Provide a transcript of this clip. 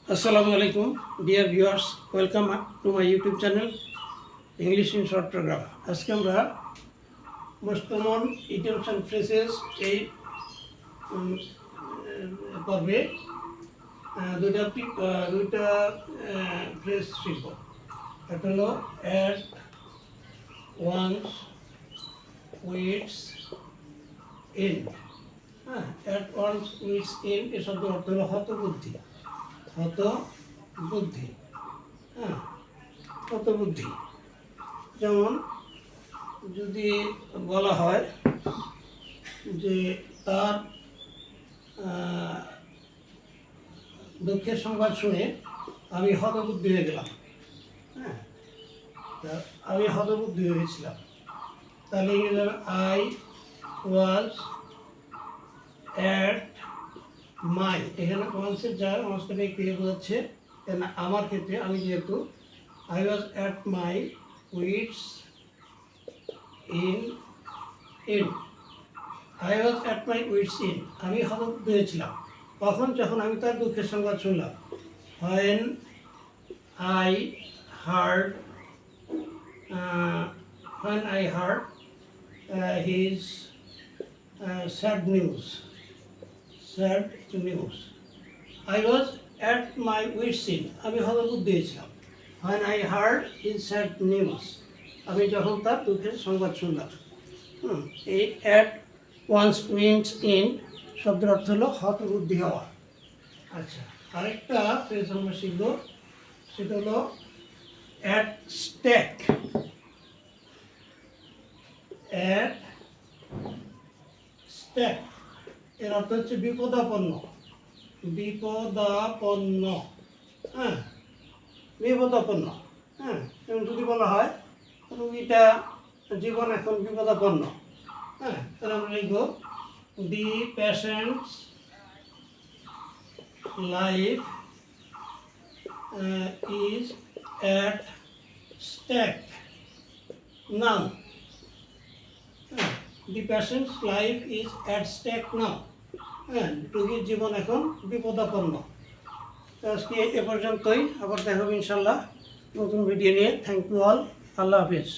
Assalamu alaikum, dear viewers. Welcome to my YouTube channel, English in Short Program. আজকে আমরা most common idioms and phrases এই পর্বে দুইটা phrase শিখব। একটা হলো at once with in। হ্যাঁ, at once with in এর শব্দ অর্থ হলো হতবুদ্ধি। হতবুদ্ধি, হ্যাঁ, হতবুদ্ধি। যেমন যদি বলা হয় যে তার দুঃখের সংবাদ শুনে আমি হতবুদ্ধি হয়ে গেলাম, হ্যাঁ, আমি হতবুদ্ধি হয়েছিলাম, তাহলে আই ওয়াজ অ্যাট মাই, এখানে ওয়ান্সের যার মাঝখানে ক্রিয়া বোঝাচ্ছে। আমার ক্ষেত্রে আমি যেহেতু I was at my wits in I was at my wits in, আমি হতবুদ্ধি হয়েছিলাম কখন, যখন আমি তার দুঃখের সংবাদ শুনলাম। when I heard his sad news. I was at my wit's end. আমি হতবুদ্ধি হয়েছিলাম। when I heard his sad news, আমি যখন তার দুঃখের সংবাদ শুনলাম। এই at once means in শব্দের অর্থ হলো হতবুদ্ধি হওয়া। আচ্ছা, আরেকটা ফ্রেজ আমরা শিখব, সেটা হলো at stake। at stake এর অর্থ হচ্ছে বিপদাপন্ন। হ্যাঁ, বিপদাপন্ন। হ্যাঁ, এবং যদি বলা হয় রুগীটা জীবন এখন বিপদাপন্ন, হ্যাঁ, তাহলে আমরা লিখব the patient's life is at stake now. The patient's life is at stake now. হ্যাঁ, রোগীর জীবন এখন বিপদাপন্ন। আজকে এ পর্যন্তই, আবার দেখা হবে ইনশাল্লাহ নতুন ভিডিও নিয়ে। থ্যাংক ইউ অল, আল্লাহ হাফিজ।